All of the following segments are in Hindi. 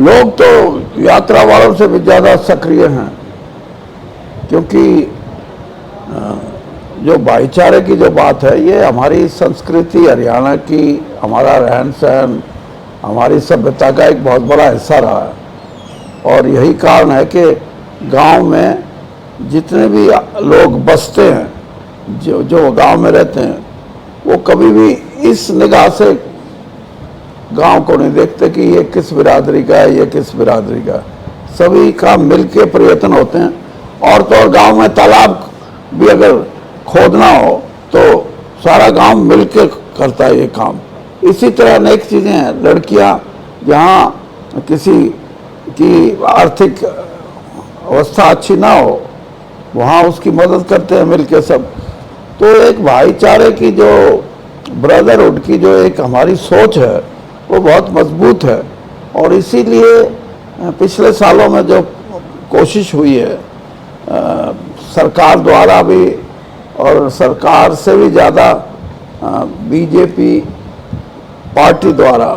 लोग तो यात्रा वालों से भी ज़्यादा सक्रिय हैं, क्योंकि जो भाईचारे की जो बात है, ये हमारी संस्कृति, हरियाणा की, हमारा रहन सहन, हमारी सभ्यता का एक बहुत बड़ा हिस्सा रहा है। और यही कारण है कि गांव में जितने भी लोग बसते हैं, जो गांव में रहते हैं, वो कभी भी इस निगाह से गांव को नहीं देखते कि ये किस बिरादरी का है, ये किस बिरादरी का है। सभी का मिलके प्रयत्न होते हैं। और तो और गांव में तालाब भी अगर खोदना हो तो सारा गांव मिलके करता है ये काम। इसी तरह अनेक चीज़ें हैं। लड़कियां जहाँ किसी की आर्थिक अवस्था अच्छी ना हो, वहाँ उसकी मदद करते हैं मिलके सब। तो एक भाईचारे की जो ब्रदरहुड की जो एक हमारी सोच है, वो बहुत मजबूत है। और इसीलिए पिछले सालों में जो कोशिश हुई है सरकार द्वारा भी, और सरकार से भी ज़्यादा बीजेपी पार्टी द्वारा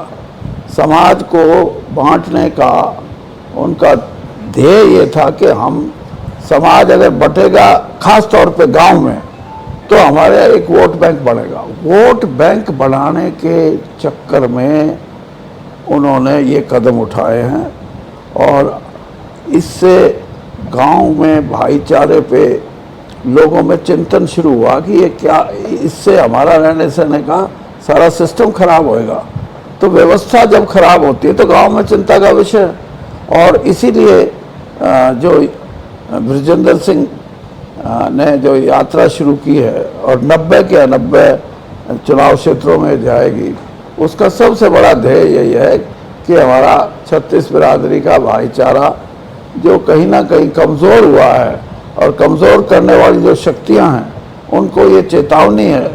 समाज को बांटने का उनका ध्येय ये था कि हम समाज अगर बटेगा, खास तौर पे गांव में, तो हमारे एक वोट बैंक बढ़ेगा। वोट बैंक बढ़ाने के चक्कर में उन्होंने ये कदम उठाए हैं। और इससे गांव में भाईचारे पे लोगों में चिंतन शुरू हुआ कि ये क्या, इससे हमारा रहने सहने का सारा सिस्टम खराब होएगा। तो व्यवस्था जब खराब होती है तो गांव में चिंता का विषय है। और इसीलिए जो बृजेंद्र सिंह ने जो यात्रा शुरू की है और 90 चुनाव क्षेत्रों में जाएगी, उसका सबसे बड़ा ध्येय यही है कि हमारा छत्तीस बिरादरी का भाईचारा जो कहीं ना कहीं कमज़ोर हुआ है, और कमज़ोर करने वाली जो शक्तियां हैं, उनको ये चेतावनी है।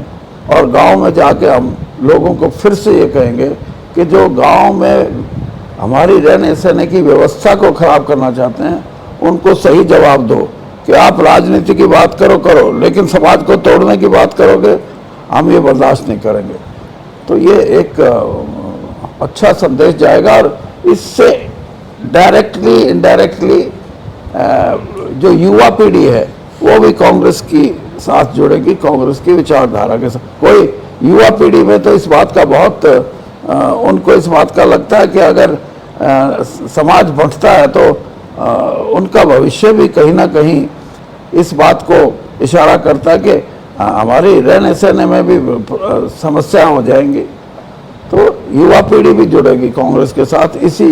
और गांव में जाके हम लोगों को फिर से ये कहेंगे कि जो गांव में हमारी रहने सहने की व्यवस्था को ख़राब करना चाहते हैं, उनको सही जवाब दो कि आप राजनीति की बात करो, लेकिन समाज को तोड़ने की बात करोगे, हम ये बर्दाश्त नहीं करेंगे। तो ये एक अच्छा संदेश जाएगा। और इससे डायरेक्टली इनडायरेक्टली जो युवा पीढ़ी है, वो भी कांग्रेस की साथ जुड़ेगी, कांग्रेस की विचारधारा के साथ। कोई युवा पीढ़ी में तो इस बात का बहुत उनको इस बात का लगता है कि अगर समाज बढ़ता है तो उनका भविष्य भी कहीं ना कहीं इस बात को इशारा करता है कि हमारी रहने सहने में भी समस्या हो जाएंगी। तो युवा पीढ़ी भी जुड़ेगी कांग्रेस के साथ इसी